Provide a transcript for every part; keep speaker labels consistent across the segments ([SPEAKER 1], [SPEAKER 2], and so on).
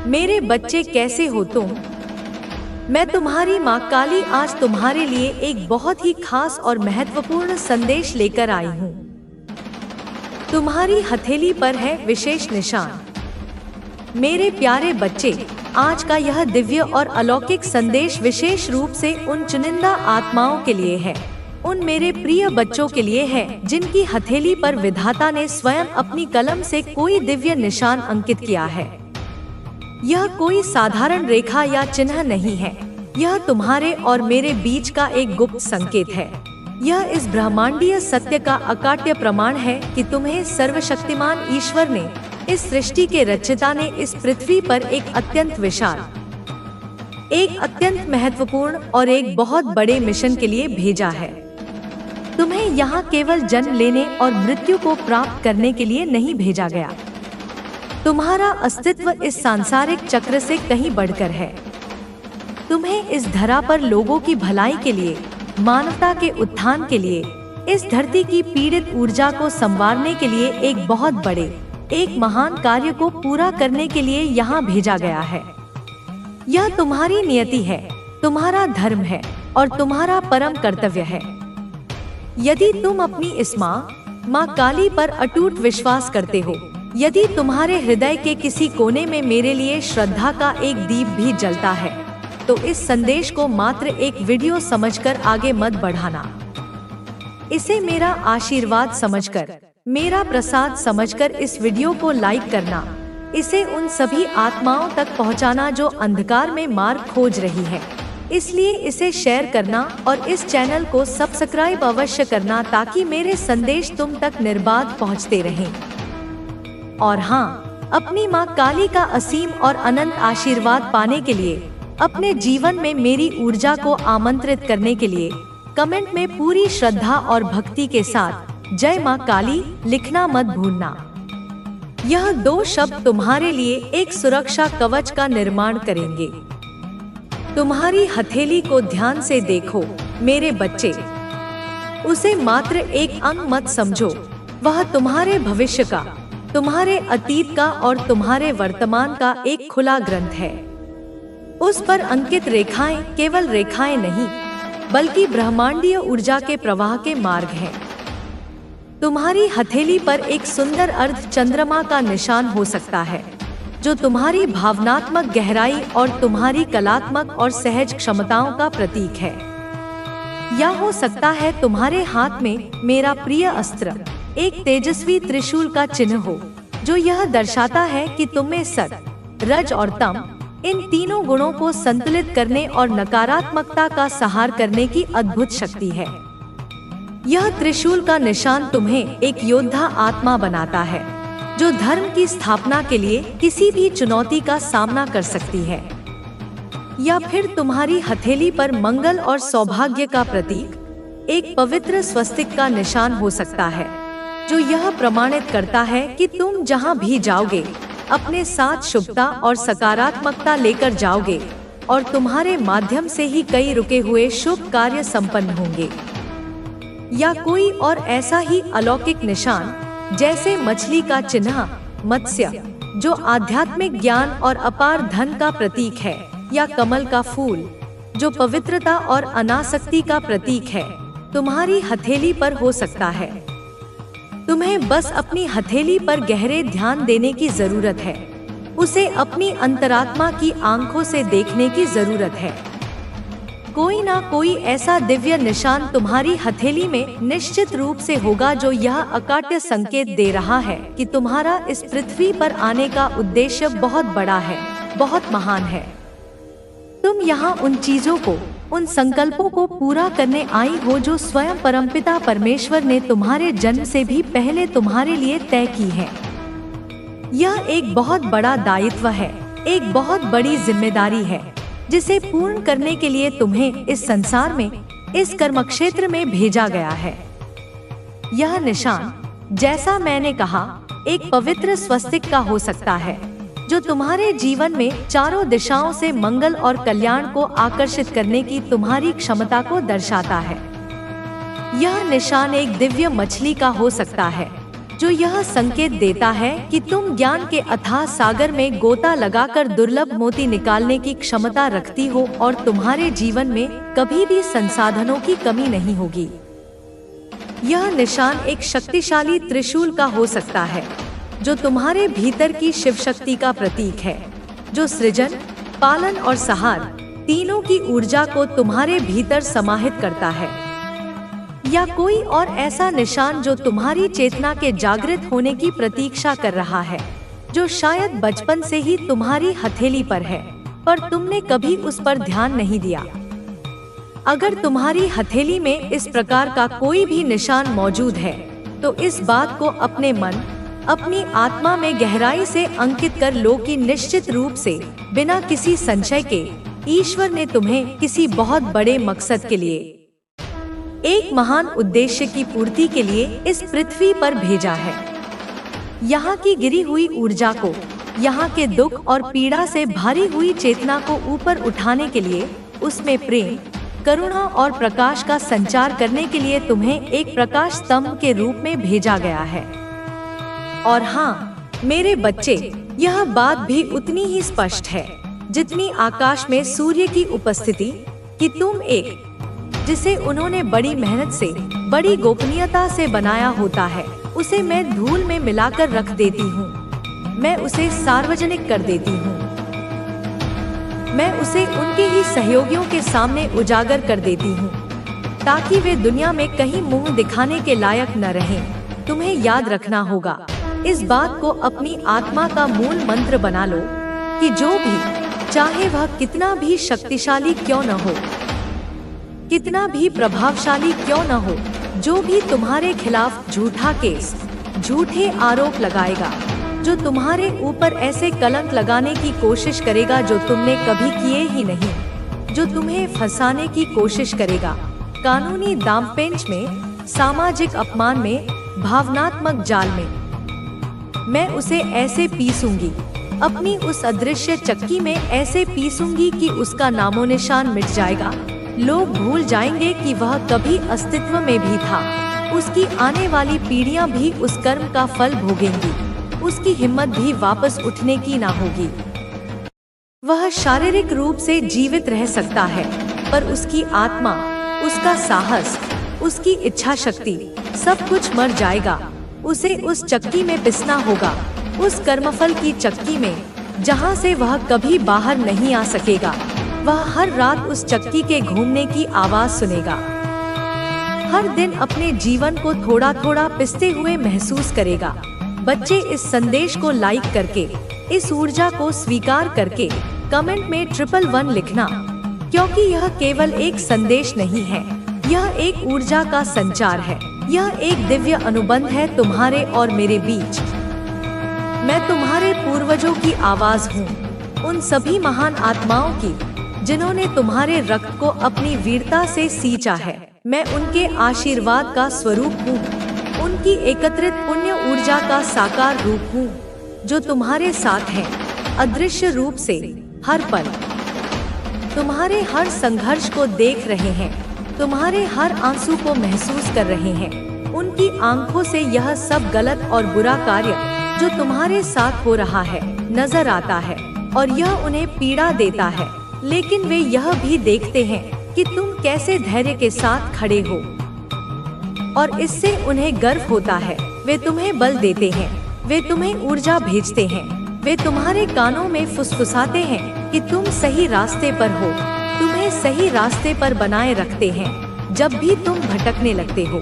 [SPEAKER 1] मेरे बच्चे कैसे हो तुम? मैं तुम्हारी माँ काली आज तुम्हारे लिए एक बहुत ही खास और महत्वपूर्ण संदेश लेकर आई हूँ। तुम्हारी हथेली पर है विशेष निशान। मेरे प्यारे बच्चे, आज का यह दिव्य और अलौकिक संदेश विशेष रूप से उन चुनिंदा आत्माओं के लिए है, उन मेरे प्रिय बच्चों के लिए है जिनकी हथेली पर विधाता ने स्वयं अपनी कलम से कोई दिव्य निशान अंकित किया है। यह कोई साधारण रेखा या चिन्ह नहीं है, यह तुम्हारे और मेरे बीच का एक गुप्त संकेत है। यह इस ब्रह्मांडीय सत्य का अकाट्य प्रमाण है कि तुम्हें सर्वशक्तिमान ईश्वर ने, इस सृष्टि के रचयिता ने इस पृथ्वी पर एक अत्यंत विशाल, एक अत्यंत महत्वपूर्ण और एक बहुत बड़े मिशन के लिए भेजा है। तुम्हें यहाँ केवल जन्म लेने और मृत्यु को प्राप्त करने के लिए नहीं भेजा गया। तुम्हारा अस्तित्व इस सांसारिक चक्र से कहीं बढ़कर है। तुम्हें इस धरा पर लोगों की भलाई के लिए, मानवता के उत्थान के लिए, इस धरती की पीड़ित ऊर्जा को संवारने के लिए एक बहुत बड़े, एक महान कार्य को पूरा करने के लिए यहाँ भेजा गया है। यह तुम्हारी नियति है, तुम्हारा धर्म है और तुम्हारा परम कर्तव्य है। यदि तुम अपनी इस माँ काली पर अटूट विश्वास करते हो, यदि तुम्हारे हृदय के किसी कोने में मेरे लिए श्रद्धा का एक दीप भी जलता है, तो इस संदेश को मात्र एक वीडियो समझकर आगे मत बढ़ाना। इसे मेरा आशीर्वाद समझकर, मेरा प्रसाद समझकर इस वीडियो को लाइक करना। इसे उन सभी आत्माओं तक पहुंचाना जो अंधकार में मार्ग खोज रही है। इसलिए इसे शेयर करना और इस चैनल को सब्सक्राइब अवश्य करना ताकि मेरे संदेश तुम तक निर्बाध पहुंचते रहें। और हाँ, अपनी माँ काली का असीम और अनंत आशीर्वाद पाने के लिए, अपने जीवन में मेरी ऊर्जा को आमंत्रित करने के लिए कमेंट में पूरी श्रद्धा और भक्ति के साथ जय माँ काली लिखना मत भूलना। यह 2 शब्द तुम्हारे लिए एक सुरक्षा कवच का निर्माण करेंगे। तुम्हारी हथेली को ध्यान से देखो मेरे बच्चे। उसे मात्र एक अंक मत समझो, वह तुम्हारे भविष्य का, तुम्हारे अतीत का और तुम्हारे वर्तमान का एक खुला ग्रंथ है। उस पर अंकित रेखाएं केवल रेखाएं नहीं, बल्कि ब्रह्मांडीय ऊर्जा के प्रवाह के मार्ग हैं। तुम्हारी हथेली पर एक सुंदर अर्ध चंद्रमा का निशान हो सकता है, जो तुम्हारी भावनात्मक गहराई और तुम्हारी कलात्मक और सहज क्षमताओं का प्रतीक है। या हो सकता है तुम्हारे हाथ में मेरा प्रिय अस्त्र, एक तेजस्वी त्रिशूल का चिन्ह हो, जो यह दर्शाता है कि तुम्हें सत, रज और तम, इन तीनों गुणों को संतुलित करने और नकारात्मकता का संहार करने की अद्भुत शक्ति है। यह त्रिशूल का निशान तुम्हें एक योद्धा आत्मा बनाता है, जो धर्म की स्थापना के लिए किसी भी चुनौती का सामना कर सकती है। या फिर तुम्हारी हथेली पर मंगल और सौभाग्य का प्रतीक, एक पवित्र स्वस्तिक का निशान हो सकता है, जो यह प्रमाणित करता है कि तुम जहां भी जाओगे, अपने साथ शुभता और सकारात्मकता लेकर जाओगे और तुम्हारे माध्यम से ही कई रुके हुए शुभ कार्य संपन्न होंगे। या कोई और ऐसा ही अलौकिक निशान, जैसे मछली का चिन्ह, मत्स्य, जो आध्यात्मिक ज्ञान और अपार धन का प्रतीक है, या कमल का फूल, जो पवित्रता और अनासक्ति का प्रतीक है, तुम्हारी हथेली पर हो सकता है। तुम्हें बस अपनी हथेली पर गहरे ध्यान देने की जरूरत है, उसे अपनी अंतरात्मा की आंखों से देखने की जरूरत है। कोई ना कोई ऐसा दिव्य निशान तुम्हारी हथेली में निश्चित रूप से होगा, जो यह अकाट्य संकेत दे रहा है कि तुम्हारा इस पृथ्वी पर आने का उद्देश्य बहुत बड़ा है, बहुत महान है। तुम यहाँ उन चीजों को, उन संकल्पों को पूरा करने आई हो जो स्वयं परमपिता परमेश्वर ने तुम्हारे जन्म से भी पहले तुम्हारे लिए तय की है। यह एक बहुत बड़ा दायित्व है, एक बहुत बड़ी जिम्मेदारी है, जिसे पूर्ण करने के लिए तुम्हें इस संसार में, इस कर्मक्षेत्र में भेजा गया है। यह निशान, जैसा मैंने कहा, एक पवित्र स्वस्तिक का हो सकता है, जो तुम्हारे जीवन में चारों दिशाओं से मंगल और कल्याण को आकर्षित करने की तुम्हारी क्षमता को दर्शाता है। यह निशान एक दिव्य मछली का हो सकता है, जो यह संकेत देता है कि तुम ज्ञान के अथाह सागर में गोता लगाकर दुर्लभ मोती निकालने की क्षमता रखती हो और तुम्हारे जीवन में कभी भी संसाधनों की कमी नहीं होगी। यह निशान एक शक्तिशाली त्रिशूल का हो सकता है, जो तुम्हारे भीतर की शिव शक्ति का प्रतीक है, जो सृजन, पालन और संहार तीनों की ऊर्जा को तुम्हारे भीतर समाहित करता है। या कोई और ऐसा निशान जो तुम्हारी चेतना के जागृत होने की प्रतीक्षा कर रहा है, जो शायद बचपन से ही तुम्हारी हथेली पर है, पर तुमने कभी उस पर ध्यान नहीं दिया। अगर तुम्हारी हथेली में इस प्रकार का कोई भी निशान मौजूद है, तो इस बात को अपने मन, अपनी आत्मा में गहराई से अंकित कर लो कि निश्चित रूप से बिना किसी संशय के ईश्वर ने तुम्हें किसी बहुत बड़े मकसद के लिए, एक महान उद्देश्य की पूर्ति के लिए इस पृथ्वी पर भेजा है। यहाँ की गिरी हुई ऊर्जा को, यहाँ के दुख और पीड़ा से भरी हुई चेतना को ऊपर उठाने के लिए, उसमें प्रेम, करुणा और प्रकाश का संचार करने के लिए तुम्हें एक प्रकाश स्तंभ के रूप में भेजा गया है। और हाँ मेरे बच्चे, यह बात भी उतनी ही स्पष्ट है जितनी आकाश में सूर्य की उपस्थिति, कि तुम एक, जिसे उन्होंने बड़ी मेहनत से, बड़ी गोपनीयता से बनाया होता है, उसे मैं धूल में मिलाकर रख देती हूँ। मैं उसे सार्वजनिक कर देती हूँ। मैं उसे उनके ही सहयोगियों के सामने उजागर कर देती हूँ, ताकि वे दुनिया में कहीं मुंह दिखाने के लायक न रहें। तुम्हें याद रखना होगा, इस बात को अपनी आत्मा का मूल मंत्र बना लो कि जो भी, चाहे वह कितना भी शक्तिशाली क्यों न हो, कितना भी प्रभावशाली क्यों न हो, जो भी तुम्हारे खिलाफ झूठा केस, झूठे आरोप लगाएगा, जो तुम्हारे ऊपर ऐसे कलंक लगाने की कोशिश करेगा जो तुमने कभी किए ही नहीं, जो तुम्हें फंसाने की कोशिश करेगा, कानूनी दांवपेच में, सामाजिक अपमान में, भावनात्मक जाल में, मैं उसे ऐसे पीसूंगी, अपनी उस अदृश्य चक्की में ऐसे पीसूंगी कि उसका नामो निशान मिट जाएगा। लोग भूल जाएंगे कि वह कभी अस्तित्व में भी था। उसकी आने वाली पीढ़ियां भी उस कर्म का फल भोगेंगी। उसकी हिम्मत भी वापस उठने की ना होगी। वह शारीरिक रूप से जीवित रह सकता है, पर उसकी आत्मा, उसका साहस, उसकी इच्छा शक्ति, सब कुछ मर जाएगा। उसे उस चक्की में पिसना होगा, उस कर्मफल की चक्की में, जहां से वह कभी बाहर नहीं आ सकेगा। वह हर रात उस चक्की के घूमने की आवाज सुनेगा, हर दिन अपने जीवन को थोड़ा थोड़ा पिसते हुए महसूस करेगा। बच्चे, इस संदेश को लाइक करके, इस ऊर्जा को स्वीकार करके कमेंट में 111 लिखना, क्योंकि यह केवल एक संदेश नहीं है, यह एक ऊर्जा का संचार है। यह एक दिव्य अनुबंध है तुम्हारे और मेरे बीच। मैं तुम्हारे पूर्वजों की आवाज हूँ, उन सभी महान आत्माओं की जिन्होंने तुम्हारे रक्त को अपनी वीरता से सींचा है। मैं उनके आशीर्वाद का स्वरूप हूँ, उनकी एकत्रित पुण्य ऊर्जा का साकार रूप हूँ, जो तुम्हारे साथ है, अदृश्य रूप से, हर पल। तुम्हारे हर संघर्ष को देख रहे हैं, तुम्हारे हर आंसू को महसूस कर रहे हैं। उनकी आंखों से यह सब गलत और बुरा कार्य जो तुम्हारे साथ हो रहा है नजर आता है, और यह उन्हें पीड़ा देता है, लेकिन वे यह भी देखते हैं कि तुम कैसे धैर्य के साथ खड़े हो, और इससे उन्हें गर्व होता है। वे तुम्हें बल देते हैं, वे तुम्हें ऊर्जा भेजते हैं, वे तुम्हारे कानों में फुसफुसाते हैं कि तुम सही रास्ते पर हो, तुम्हें सही रास्ते पर बनाए रखते हैं जब भी तुम भटकने लगते हो।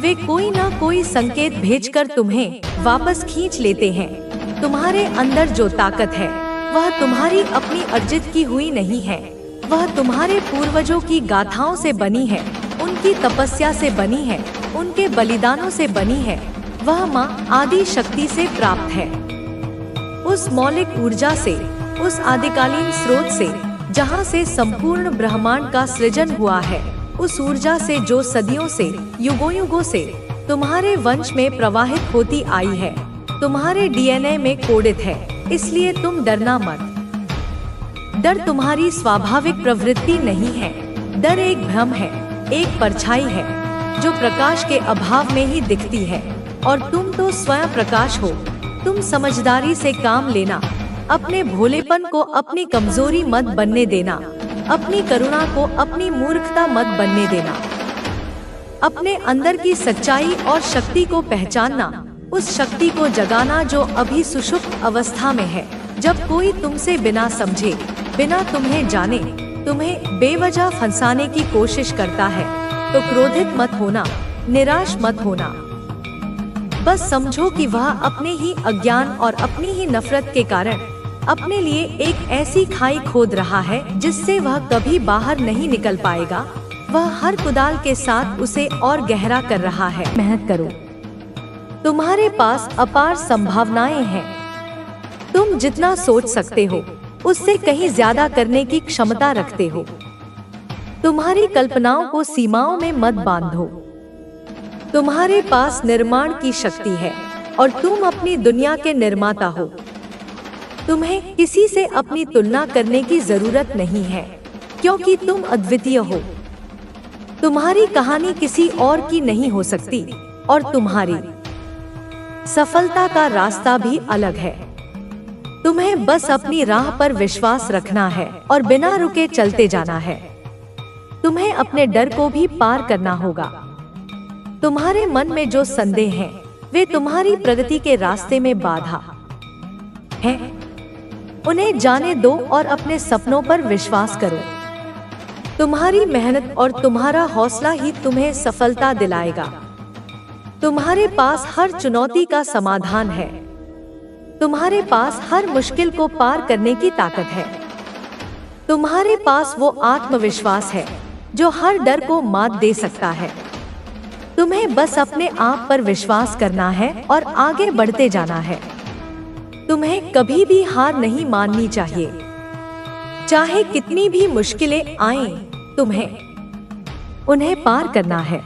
[SPEAKER 1] वे कोई ना कोई संकेत भेजकर तुम्हें वापस खींच लेते हैं। तुम्हारे अंदर जो ताकत है वह तुम्हारी अपनी अर्जित की हुई नहीं है, वह तुम्हारे पूर्वजों की गाथाओं से बनी है, उनकी तपस्या से बनी है, उनके बलिदानों से बनी है। वह माँ आदि शक्ति से प्राप्त है, उस मौलिक ऊर्जा से, उस आदिकालीन स्रोत से जहाँ से संपूर्ण ब्रह्मांड का सृजन हुआ है, उस ऊर्जा से जो सदियों से, युगों युगों से तुम्हारे वंश में प्रवाहित होती आई है, तुम्हारे डीएनए में कोडित है। इसलिए तुम डरना मत। डर तुम्हारी स्वाभाविक प्रवृत्ति नहीं है। डर एक भ्रम है, एक परछाई है जो प्रकाश के अभाव में ही दिखती है। और तुम तो स्वयं प्रकाश हो। तुम समझदारी से काम लेना, अपने भोलेपन को अपनी कमजोरी मत बनने देना, अपनी करुणा को अपनी मूर्खता मत बनने देना। अपने अंदर की सच्चाई और शक्ति को पहचानना, उस शक्ति को जगाना जो अभी सुषुप्त अवस्था में है। जब कोई तुमसे बिना समझे, बिना तुम्हें जाने, तुम्हें बेवजह फंसाने की कोशिश करता है, तो क्रोधित मत होना, निराश मत होना। बस समझो कि वह अपने ही अज्ञान और अपनी ही नफरत के कारण अपने लिए एक ऐसी खाई खोद रहा है जिससे वह कभी बाहर नहीं निकल पाएगा। वह हर कुदाल के साथ उसे और गहरा कर रहा है। मेहनत करो, तुम्हारे पास अपार संभावनाएं हैं। तुम जितना सोच सकते हो उससे कहीं ज्यादा करने की क्षमता रखते हो। तुम्हारी कल्पनाओं को सीमाओं में मत बांधो। तुम्हारे पास निर्माण की शक्ति है और तुम अपनी दुनिया के निर्माता हो। तुम्हें किसी से अपनी तुलना करने की जरूरत नहीं है, क्योंकि तुम अद्वितीय हो। तुम्हारी कहानी किसी और की नहीं हो सकती और तुम्हारी सफलता का रास्ता भी अलग है। तुम्हें बस अपनी राह पर विश्वास रखना है और बिना रुके चलते जाना है। तुम्हें अपने डर को भी पार करना होगा। तुम्हारे मन में जो संदेह हैं, वे तुम्हारी प्रगति के रास्ते में बाधा हैं। उन्हें जाने दो और अपने सपनों पर विश्वास करो। तुम्हारी मेहनत और तुम्हारा हौसला ही तुम्हें सफलता दिलाएगा। तुम्हारे पास हर चुनौती का समाधान है। तुम्हारे पास हर मुश्किल को पार करने की ताकत है। तुम्हारे पास वो आत्मविश्वास है जो हर डर को मात दे सकता है। तुम्हें बस अपने आप पर विश्वास करना है और आगे बढ़ते जाना है। तुम्हें कभी भी हार नहीं माननी चाहिए। चाहे कितनी भी मुश्किलें आएं, तुम्हें उन्हें पार करना है।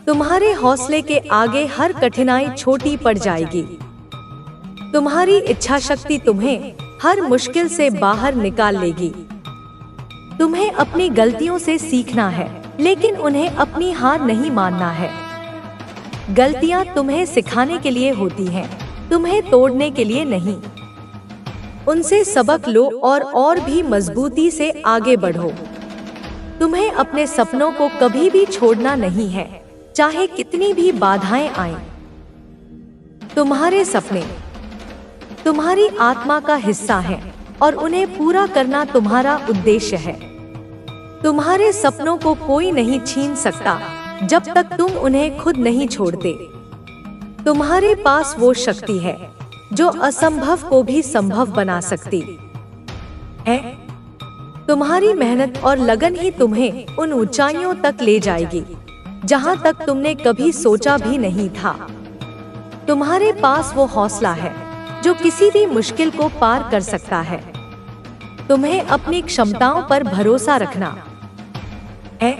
[SPEAKER 1] तुम्हारे हौसले के आगे हर कठिनाई छोटी पड़ जाएगी। तुम्हारी इच्छा शक्ति तुम्हें हर मुश्किल से बाहर निकाल लेगी। तुम्हें अपनी गलतियों से सीखना है, लेकिन उन्हें अपनी हार नहीं मानना है। गलतियां तुम्हें सिखाने के लिए होती हैं, तुम्हें तोड़ने के लिए नहीं। उनसे सबक लो और भी मजबूती से आगे बढ़ो। तुम्हें अपने सपनों को कभी भी छोड़ना नहीं है, चाहे कितनी भी बाधाएं आएं। तुम्हारे सपने तुम्हारी आत्मा का हिस्सा हैं और उन्हें पूरा करना तुम्हारा उद्देश्य है। तुम्हारे सपनों को कोई नहीं छीन सकता जब तक तुम उन्हें खुद नहीं छोड़ते। तुम्हारे पास वो शक्ति है जो असंभव को भी संभव बना सकती है। तुम्हारी मेहनत और लगन ही तुम्हें उन ऊंचाइयों तक ले जाएगी जहां तक तुमने कभी सोचा भी नहीं था। तुम्हारे पास वो हौसला है जो किसी भी मुश्किल को पार कर सकता है। तुम्हें अपनी क्षमताओं पर भरोसा रखना है।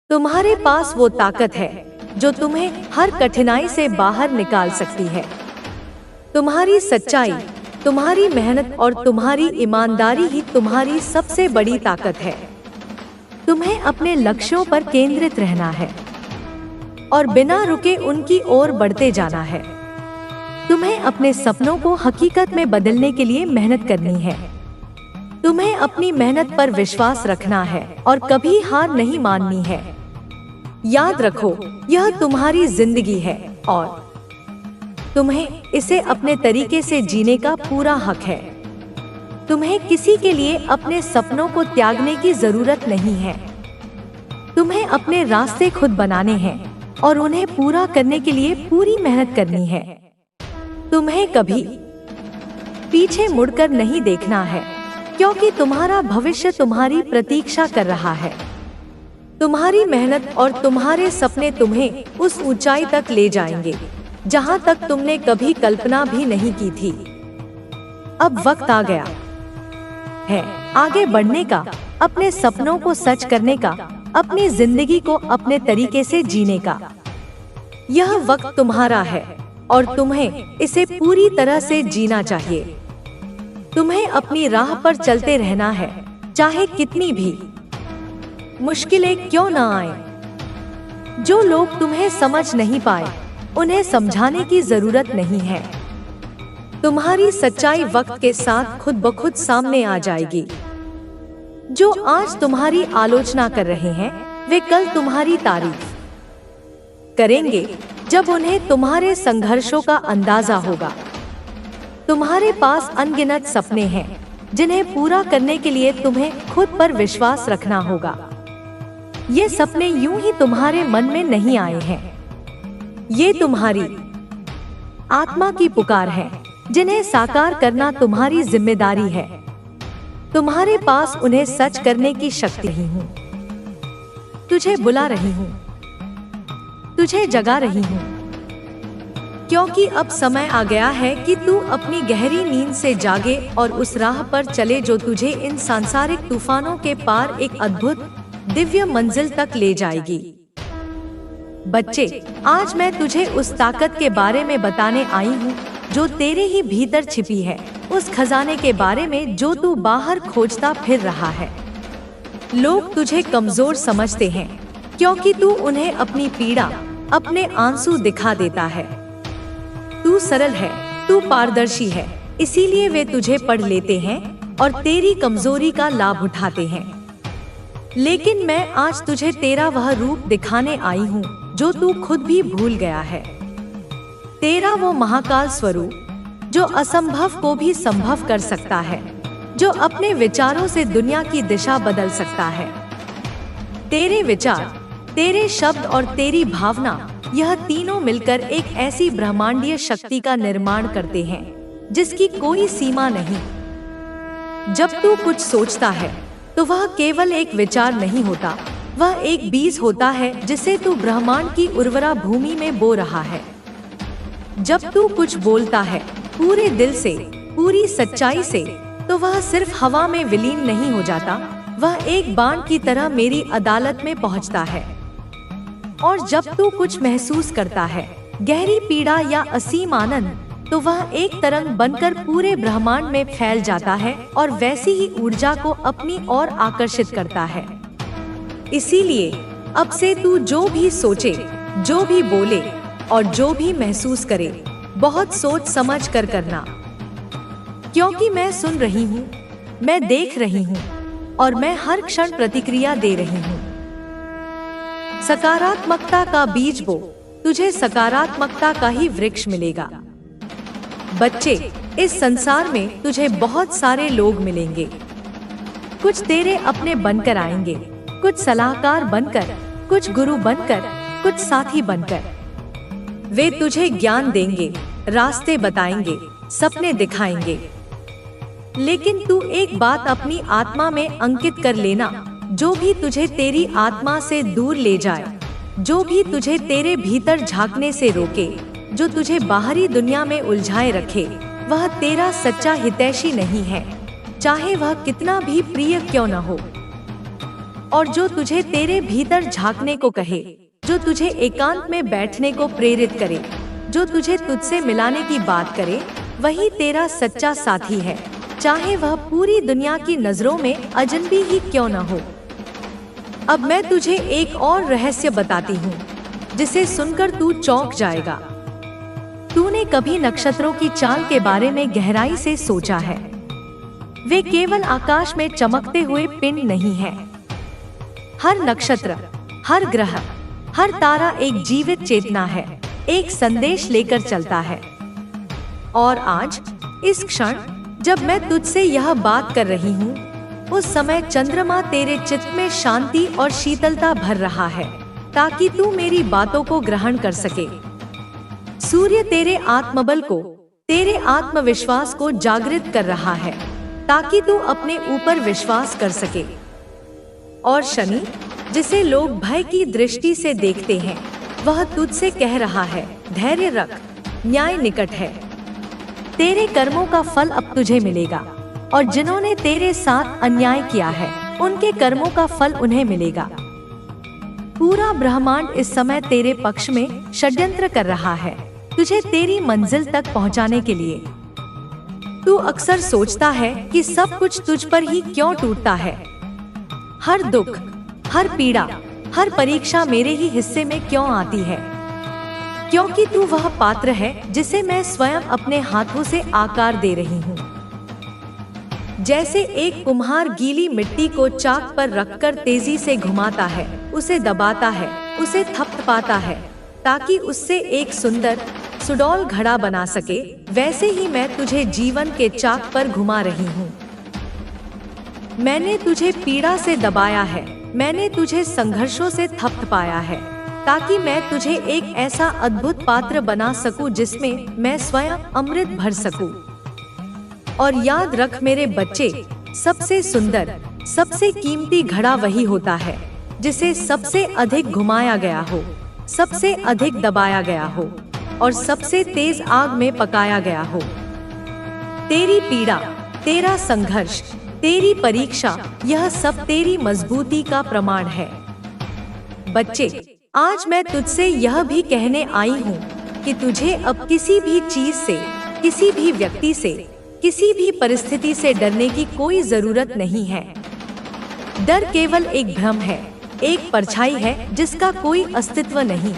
[SPEAKER 1] तुम्हारे पास वो ताकत है जो तुम्हें हर कठिनाई से बाहर निकाल सकती है। तुम्हारी सच्चाई, तुम्हारी मेहनत और तुम्हारी ईमानदारी ही तुम्हारी सबसे बड़ी ताकत है। तुम्हें अपने लक्ष्यों पर केंद्रित रहना है और बिना रुके उनकी ओर बढ़ते जाना है। तुम्हें अपने सपनों को हकीकत में बदलने के लिए मेहनत करनी है। तुम्हें अपनी मेहनत पर विश्वास रखना है और कभी हार नहीं माननी है। याद रखो, यह तुम्हारी जिंदगी है और तुम्हें इसे अपने तरीके से जीने का पूरा हक है। तुम्हें किसी के लिए अपने सपनों को त्यागने की जरूरत नहीं है। तुम्हें अपने रास्ते खुद बनाने हैं और उन्हें पूरा करने के लिए पूरी मेहनत करनी है। तुम्हें कभी पीछे मुड़कर नहीं देखना है, क्योंकि तुम्हारा भविष्य तुम्हारी प्रतीक्षा कर रहा है। तुम्हारी मेहनत और तुम्हारे सपने तुम्हें उस ऊंचाई तक ले जाएंगे जहां तक तुमने कभी कल्पना भी नहीं की थी। अब वक्त आ गया है आगे बढ़ने का, अपने सपनों को सच करने का, अपनी जिंदगी को अपने तरीके से जीने का। यह वक्त तुम्हारा है और तुम्हें इसे पूरी तरह से जीना चाहिए। तुम्हें अपनी राह पर चलते रहना है, चाहे कितनी भी मुश्किलें क्यों न आए। जो लोग तुम्हें समझ नहीं पाए उन्हें समझाने की जरूरत नहीं है। तुम्हारी सच्चाई वक्त के साथ खुद ब खुद सामने आ जाएगी। जो आज तुम्हारी आलोचना कर रहे हैं, वे कल तुम्हारी तारीफ करेंगे जब उन्हें तुम्हारे संघर्षों का अंदाजा होगा। तुम्हारे पास अनगिनत सपने हैं जिन्हें पूरा करने के लिए तुम्हें खुद पर विश्वास रखना होगा। ये सपने यूं ही तुम्हारे मन में नहीं आए हैं। ये तुम्हारी आत्मा की पुकार है जिन्हें साकार करना तुम्हारी जिम्मेदारी है। तुम्हारे पास उन्हें सच करने की शक्ति ही हूँ। तुझे बुला रही हूँ, तुझे जगा रही हूँ, क्योंकि अब समय आ गया है कि तू अपनी गहरी नींद से जागे और उस राह पर चले जो तुझे इन सांसारिक तूफानों के पार एक अद्भुत दिव्य मंजिल तक ले जाएगी। बच्चे, आज मैं तुझे उस ताकत के बारे में बताने आई हूँ जो तेरे ही भीतर छिपी है, उस खजाने के बारे में जो तू बाहर खोजता फिर रहा है। लोग तुझे कमजोर समझते हैं क्योंकि तू उन्हें अपनी पीड़ा, अपने आंसू दिखा देता है। तू सरल है, तू पारदर्शी है, इसीलिए वे तुझे पढ़ लेते हैं और तेरी कमजोरी का लाभ उठाते हैं। लेकिन मैं आज तुझे तेरा वह रूप दिखाने आई हूँ जो तू खुद भी भूल गया है। तेरा वो महाकाल स्वरूप जो असंभव को भी संभव कर सकता है, जो अपने विचारों से दुनिया की दिशा बदल सकता है। तेरे विचार, तेरे शब्द और तेरी भावना, यह तीनों मिलकर एक ऐसी ब्रह्मांडीय शक्ति का निर्माण करते हैं जिसकी कोई सीमा नहीं। जब तू कुछ सोचता है तो वह केवल एक विचार नहीं होता, वह एक बीज होता है जिसे तू ब्रह्मांड की उर्वरा भूमि में बो रहा है। जब तू कुछ बोलता है पूरे दिल से, पूरी सच्चाई से, तो वह सिर्फ हवा में विलीन नहीं हो जाता, वह एक बाण की तरह मेरी अदालत में पहुंचता है। और जब तू कुछ महसूस करता है, गहरी पीड़ा या असीम आनंद, तो वह एक तरंग बनकर पूरे ब्रह्मांड में फैल जाता है और वैसी ही ऊर्जा को अपनी ओर आकर्षित करता है। इसीलिए अब से तू जो भी सोचे, जो भी बोले और जो भी महसूस करे, बहुत सोच समझ कर करना, क्योंकि मैं सुन रही हूँ, मैं देख रही हूँ और मैं हर क्षण प्रतिक्रिया दे रही हूँ। सकारात्मकता का बीज बो, तुझे सकारात्मकता का ही वृक्ष मिलेगा। बच्चे, इस संसार में तुझे बहुत सारे लोग मिलेंगे। कुछ तेरे अपने बनकर आएंगे, कुछ सलाहकार बनकर, कुछ गुरु बनकर, कुछ साथी बनकर। वे तुझे ज्ञान देंगे, रास्ते बताएंगे, सपने दिखाएंगे। लेकिन तू एक बात अपनी आत्मा में अंकित कर लेना, जो भी तुझे तेरी आत्मा से दूर ले जाए, जो भी तुझे तेरे भीतर झांकने से रोके, जो तुझे बाहरी दुनिया में उलझाए रखे, वह तेरा सच्चा हितैषी नहीं है, चाहे वह कितना भी प्रिय क्यों न हो। और जो तुझे तेरे भीतर झांकने को कहे, जो तुझे एकांत में बैठने को प्रेरित करे, जो तुझे तुझसे मिलाने की बात करे, वही तेरा सच्चा साथी है, चाहे वह पूरी दुनिया की नजरों में अजनबी ही क्यों न हो। अब मैं तुझे एक और रहस्य बताती हूँ जिसे सुनकर तू चौंक जाएगा। तूने कभी नक्षत्रों की चाल के बारे में गहराई से सोचा है? वे केवल आकाश में चमकते हुए पिंड नहीं है। हर नक्षत्र, हर ग्रह, हर तारा एक जीवित चेतना है, एक संदेश लेकर चलता है। और आज इस क्षण जब मैं तुझसे यह बात कर रही हूँ, उस समय चंद्रमा तेरे चित्त में शांति और शीतलता भर रहा है, ताकि तू मेरी बातों को ग्रहण कर सके। सूर्य तेरे आत्मबल को, तेरे आत्मविश्वास को जागृत कर रहा है, ताकि तू अपने ऊपर विश्वास कर सके। और शनि, जिसे लोग भय की दृष्टि से देखते हैं, वह तुझसे कह रहा है, धैर्य रख, न्याय निकट है। तेरे कर्मों का फल अब तुझे मिलेगा, और जिन्होंने तेरे साथ अन्याय किया है, उनके कर्मों का फल उन्हें मिलेगा। पूरा ब्रह्मांड इस समय तेरे पक्ष में षड्यंत्र कर रहा है, तुझे तेरी मंजिल तक पहुंचाने के लिए। तू अक्सर सोचता है कि सब कुछ तुझ पर ही क्यों टूटता है। हर दुख, हर पीड़ा, हर परीक्षा मेरे ही हिस्से में क्यों आती है। क्योंकि तू वह पात्र है जिसे मैं स्वयं अपने हाथों से आकार दे रही हूँ। जैसे एक कुम्हार गीली मिट्टी को चाक पर रखकर तेजी से घुमाता है, उसे दबाता है, उसे थपथपाता है, ताकि उससे एक सुंदर सुडौल घड़ा बना सके, वैसे ही मैं तुझे जीवन के चाक पर घुमा रही हूँ। मैंने तुझे पीड़ा से दबाया है, मैंने तुझे संघर्षों से थपथपाया है, ताकि मैं तुझे एक ऐसा अद्भुत पात्र बना सकूं जिसमें मैं स्वयं अमृत भर सकूं। और याद रख मेरे बच्चे, सबसे सुंदर, सबसे कीमती घड़ा वही होता है जिसे सबसे अधिक घुमाया गया हो, सबसे अधिक दबाया गया हो और सबसे तेज आग में पकाया गया हो। तेरी पीड़ा, तेरा संघर्ष, तेरी परीक्षा, यह सब तेरी मजबूती का प्रमाण है। बच्चे, आज मैं तुझसे यह भी कहने आई हूँ कि तुझे अब किसी भी चीज से, किसी भी व्यक्ति से, किसी भी परिस्थिति से डरने की कोई जरूरत नहीं है। डर केवल एक भ्रम है, एक परछाई है जिसका कोई अस्तित्व नहीं।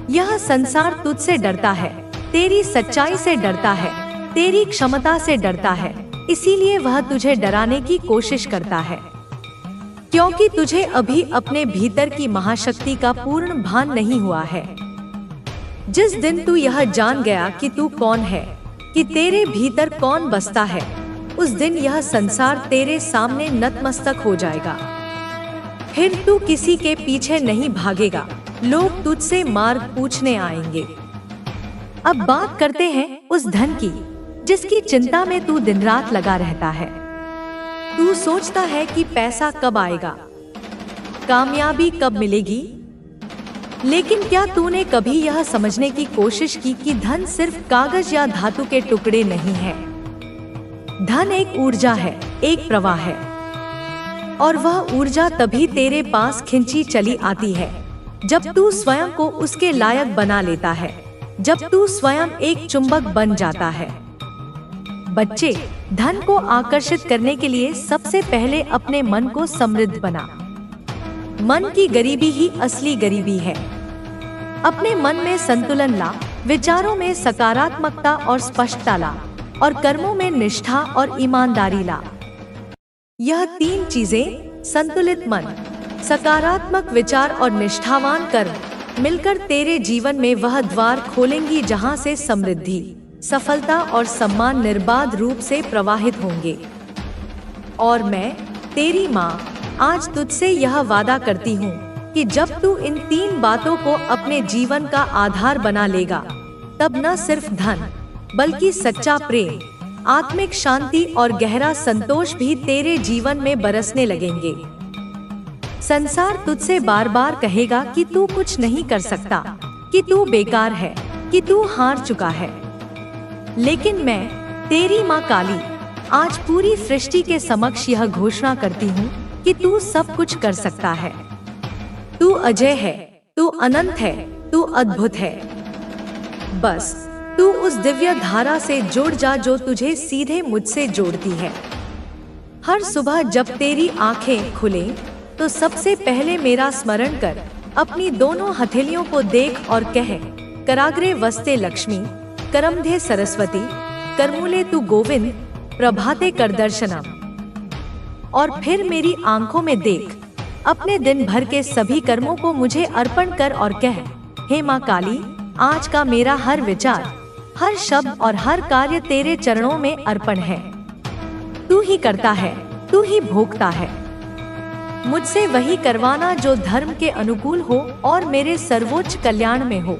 [SPEAKER 1] यह संसार तुझसे डरता है, तेरी सच्चाई से डरता है, तेरी क्षमता से डरता है, इसीलिए वह तुझे डराने की कोशिश करता है। क्योंकि तुझे अभी अपने भीतर की महाशक्ति का पूर्ण भान नहीं हुआ है। जिस दिन तू यह जान गया कि तू कौन है, कि तेरे भीतर कौन बसता है, उस दिन यह संसार तेरे सामने नतमस्तक हो जाएगा। फिर तू किसी के पीछे नहीं भागेगा, लोग तुझसे मार्ग पूछने आएंगे। अब बात करते हैं उस धन की जिसकी चिंता में तू दिन रात लगा रहता है। तू सोचता है कि पैसा कब आएगा, कामयाबी कब मिलेगी, लेकिन क्या तूने कभी यह समझने की कोशिश की कि धन सिर्फ कागज या धातु के टुकड़े नहीं है। धन एक ऊर्जा है, एक प्रवाह है, और वह ऊर्जा तभी तेरे पास खिंची चली आती है जब तू स्वयं को उसके लायक बना लेता है, जब तू स्वयं एक चुंबक बन जाता है। बच्चे, धन को आकर्षित करने के लिए सबसे पहले अपने मन को समृद्ध बना। मन की गरीबी ही असली गरीबी है। अपने मन में संतुलन ला, विचारों में सकारात्मकता और स्पष्टता ला, और कर्मों में निष्ठा और ईमानदारी ला। यह तीन चीजें, संतुलित मन, सकारात्मक विचार और निष्ठावान कर्म, मिलकर तेरे जीवन में वह द्वार खोलेंगी जहां से समृद्धि, सफलता और सम्मान निर्बाध रूप से प्रवाहित होंगे। और मैं, तेरी माँ, आज तुझसे यह वादा करती हूँ कि जब तू इन तीन बातों को अपने जीवन का आधार बना लेगा, तब न सिर्फ धन, बल्कि सच्चा प्रेम, आत्मिक शांति और गहरा संतोष भी तेरे जीवन में बरसने लगेंगे। संसार तुझसे बार बार कहेगा कि तू कुछ नहीं कर सकता, कि तू बेकार है, कि तू हार चुका है। लेकिन मैं, तेरी माँ काली, आज पूरी सृष्टि के समक्ष यह घोषणा करती हूँ कि तू सब कुछ कर सकता है। तू अजय है, तू अनंत है, तू अद्भुत है। बस तू उस दिव्य धारा से जुड़ जा जो तुझे सीधे मुझसे जोड़ती है। हर सुबह जब तेरी आंखें खुलें, तो सबसे पहले मेरा स्मरण कर, अपनी दोनों हथेलियों को देख और कह, कराग्रे वस्ते लक्ष्मी, करमधे सरस्वती, करमूले तू गोविंद, प्रभाते कर दर्शनम। और फिर मेरी आंखों में देख, अपने दिन भर के सभी कर्मों को मुझे अर्पण कर और कह, हे माँ काली, आज का मेरा हर विचार, हर शब्द और हर कार्य तेरे चरणों में अर्पण है। तू ही करता है, तू ही भोगता है। मुझसे वही करवाना जो धर्म के अनुकूल हो और मेरे सर्वोच्च कल्याण में हो।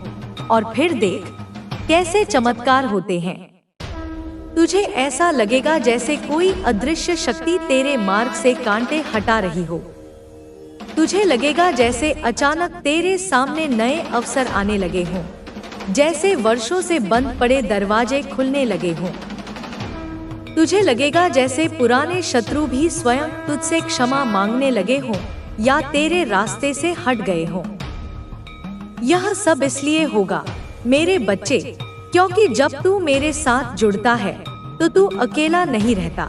[SPEAKER 1] और फिर देख कैसे चमत्कार होते हैं। तुझे ऐसा लगेगा जैसे कोई अदृश्य शक्ति तेरे मार्ग से कांटे हटा रही हो। तुझे लगेगा जैसे अचानक तेरे सामने नए अवसर आने लगे हों, जैसे वर्षों से बंद पड़े दरवाजे खुलने लगे हों। तुझे लगेगा जैसे पुराने शत्रु भी स्वयं तुझसे क्षमा मांगने लगे हों या तेरे रास्ते से हट गए हों। यह सब इसलिए होगा मेरे बच्चे, क्योंकि जब तू मेरे साथ जुड़ता है तो तू अकेला नहीं रहता।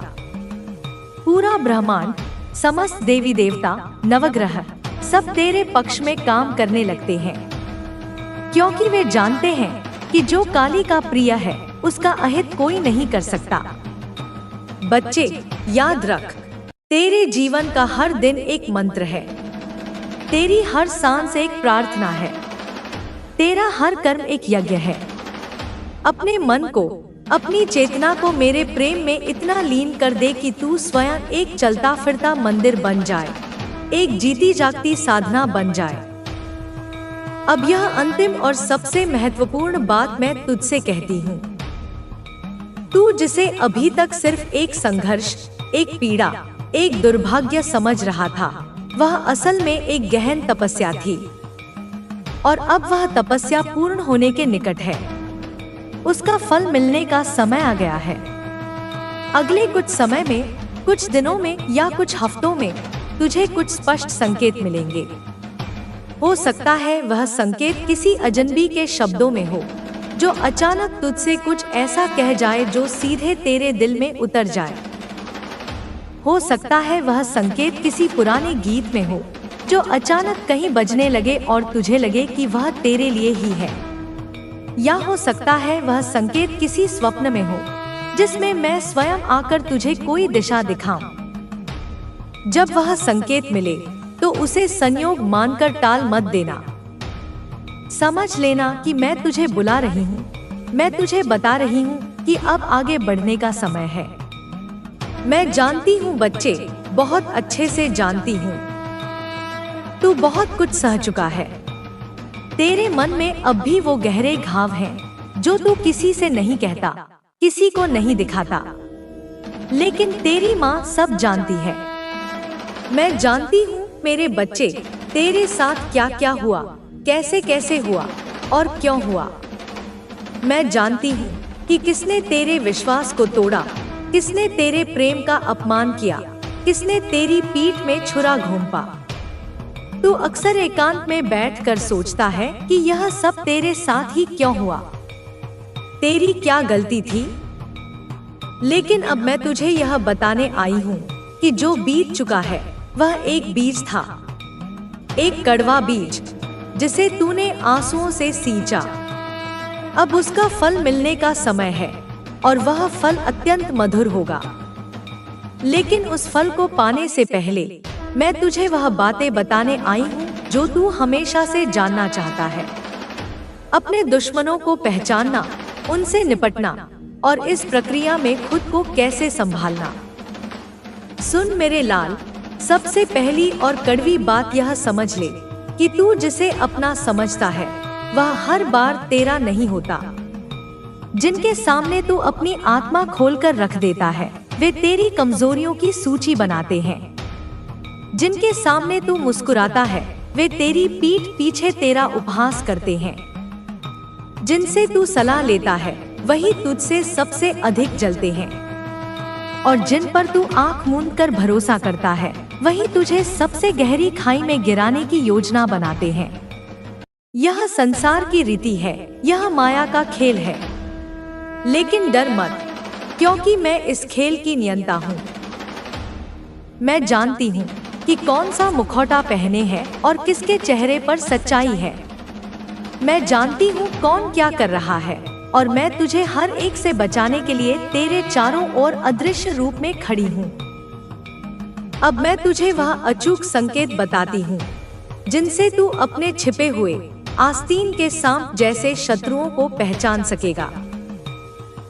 [SPEAKER 1] पूरा ब्रह्मांड, समस्त देवी देवता, नवग्रह सब तेरे पक्ष में काम करने लगते हैं। क्योंकि वे जानते हैं कि जो काली का प्रिय है उसका अहित कोई नहीं कर सकता। बच्चे, याद रख, तेरे जीवन का हर दिन एक मंत्र है, तेरी हर सांस एक प्रार्थना है, तेरा हर कर्म एक यज्ञ है। अपने मन को, अपनी चेतना को मेरे प्रेम में इतना लीन कर दे कि तू स्वयं एक चलता फिरता मंदिर बन जाए, एक जीती जागती साधना बन जाए। अब यह अंतिम और सबसे महत्वपूर्ण बात मैं तुझसे कहती हूँ। तू जिसे अभी तक सिर्फ एक संघर्ष, एक पीड़ा, एक दुर्भाग्य समझ रहा था, वह असल में एक गहन तपस्या थी। और अब वह तपस्या पूर्ण होने के निकट है। उसका फल मिलने का समय आ गया है। अगले कुछ समय में, कुछ दिनों में या कुछ हफ्तों में तुझे कुछ स्पष्ट संकेत मिलेंगे। हो सकता है वह संकेत किसी अजनबी के शब्दों में हो, जो अचानक तुझसे कुछ ऐसा कह जाए जो सीधे तेरे दिल में उतर जाए। हो सकता है वह संकेत किसी पुराने गीत में हो, जो अचानक कहीं बजने लगे और तुझे लगे कि वह तेरे लिए ही है। या हो सकता है वह संकेत किसी स्वप्न में हो, जिसमें मैं स्वयं आकर तुझे कोई दिशा दिखाऊं। जब वह संकेत मिले तो उसे संयोग मानकर टाल मत देना। समझ लेना कि मैं तुझे बुला रही हूँ, मैं तुझे बता रही हूँ कि अब आगे बढ़ने का समय है। मैं जानती हूँ बच्चे, बहुत अच्छे से जानती हूँ। तू बहुत कुछ सह चुका है। तेरे मन में अब भी वो गहरे घाव हैं, जो तू किसी से नहीं कहता, किसी को नहीं दिखाता, लेकिन तेरी माँ सब जानती है। मैं जानती हूँ मेरे बच्चे, तेरे साथ क्या क्या हुआ, कैसे कैसे हुआ और क्यों हुआ। मैं जानती हूँ कि किसने तेरे विश्वास को तोड़ा, किसने तेरे प्रेम का अपमान किया, किसने तेरी पीठ में छुरा घोंपा। तू अक्सर एकांत में बैठकर सोचता है कि यह सब तेरे साथ ही क्यों हुआ, तेरी क्या गलती थी। लेकिन अब मैं तुझे यह बताने आई हूँ कि जो बीत चुका है वह एक बीज था, एक कड़वा बीज, जिसे तूने आंसुओं से सींचा। अब उसका फल मिलने का समय है और वह फल अत्यंत मधुर होगा। लेकिन उस फल को पाने से पहले मैं तुझे वह बातें बताने आई हूँ जो तू हमेशा से जानना चाहता है। अपने दुश्मनों को पहचानना, उनसे निपटना और इस प्रक्रिया में खुद को कैसे संभालना। सुन मेरे लाल, सबसे पहली और कड़वी बात यह समझ ले कि तू जिसे अपना समझता है वह हर बार तेरा नहीं होता। जिनके सामने तू अपनी आत्मा खोलकर रख देता है वे तेरी कमजोरियों की सूची बनाते हैं। जिनके सामने तू मुस्कुराता है वे तेरी पीठ पीछे तेरा उपहास करते हैं। जिनसे तू सलाह लेता है वही तुझसे सबसे अधिक जलते हैं। और जिन पर तू आंख मूंद कर भरोसा करता है वही तुझे सबसे गहरी खाई में गिराने की योजना बनाते हैं। यह संसार की रीति है, यह माया का खेल है। लेकिन डर मत, क्योंकि मैं इस खेल की नियंता हूँ। मैं जानती हूँ कि कौन सा मुखौटा पहने है और किसके चेहरे पर सच्चाई है। मैं जानती हूँ कौन क्या कर रहा है और मैं तुझे हर एक से बचाने के लिए तेरे चारों ओर अदृश्य रूप में खड़ी हूँ। अब मैं तुझे वह अचूक संकेत बताती हूँ जिनसे तू अपने छिपे हुए आस्तीन के सांप जैसे शत्रुओं को पहचान सकेगा।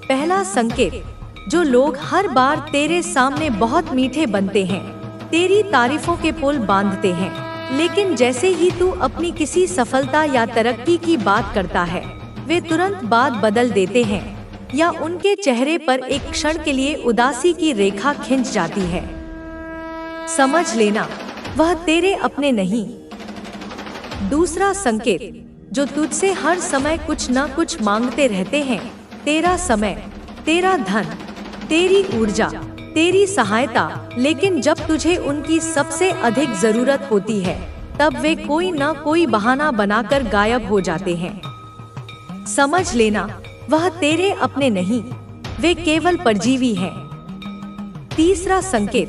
[SPEAKER 1] पहला संकेत, जो लोग हर बार तेरे सामने बहुत मीठे बनते हैं, तेरी तारीफों के पुल बांधते हैं, लेकिन जैसे ही तू अपनी किसी सफलता या तरक्की की बात करता है वे तुरंत बात बदल देते हैं या उनके चेहरे पर एक क्षण के लिए उदासी की रेखा खिंच जाती है। समझ लेना, वह तेरे अपने नहीं। दूसरा संकेत, जो तुझसे हर समय कुछ न कुछ मांगते रहते हैं, तेरा समय, तेरा धन, तेरी ऊर्जा, तेरी सहायता, लेकिन जब तुझे उनकी सबसे अधिक जरूरत होती है तब वे कोई न कोई बहाना बनाकर गायब हो जाते हैं। समझ लेना, वह तेरे अपने नहीं, वे केवल परजीवी हैं। तीसरा संकेत,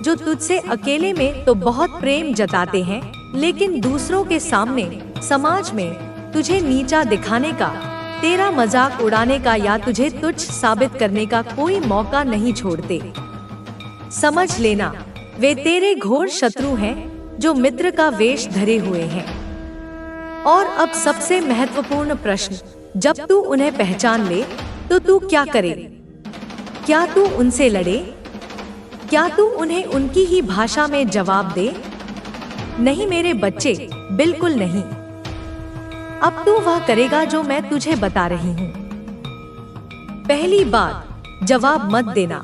[SPEAKER 1] जो तुझसे अकेले में तो बहुत प्रेम जताते हैं, लेकिन दूसरों के सामने, समाज में तुझे नीचा दिखाने का, तेरा मजाक उड़ाने का या तुझे तुच्छ साबित करने का कोई मौका नहीं छोड़ते। समझ लेना, वे तेरे घोर शत्रु हैं जो मित्र का वेश धरे हुए हैं। और अब सबसे महत्वपूर्ण प्रश्न, जब तू उन्हें पहचान ले तो तू क्या करे? क्या तू उनसे लड़े? क्या तू उन्हें उनकी ही भाषा में जवाब दे? नहीं मेरे बच्चे, बिल्कुल नहीं। अब तू वह करेगा जो मैं तुझे बता रही हूँ। पहली बात, जवाब मत देना,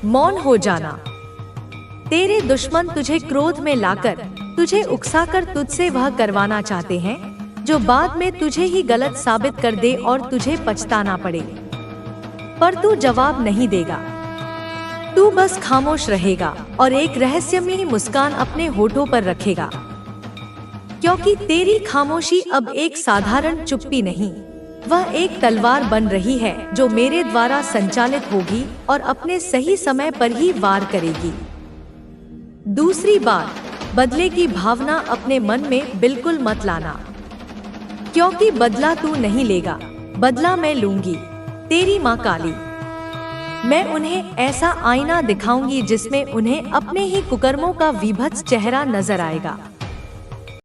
[SPEAKER 1] मौन हो जाना। तेरे दुश्मन तुझे क्रोध में लाकर, तुझे उकसाकर तुझसे वह करवाना चाहते हैं जो बाद में तुझे ही गलत साबित कर दे और तुझे पछताना पड़े। पर तू जवाब नहीं देगा, तू बस खामोश रहेगा और एक रहस्यमयी मुस्कान अपने होठों पर रखेगा, क्योंकि तेरी खामोशी अब एक साधारण चुप्पी नहीं, वह एक तलवार बन रही है जो मेरे द्वारा संचालित होगी और अपने सही समय पर ही वार करेगी। दूसरी बात, बदले की भावना अपने मन में बिल्कुल मत लाना, क्योंकि बदला तू नहीं लेगा, बदला मैं लूंगी, तेरी माँ काली। मैं उन्हें ऐसा आईना दिखाऊंगी जिसमें उन्हें अपने ही कुकर्मों का विभत्स चेहरा नजर आएगा।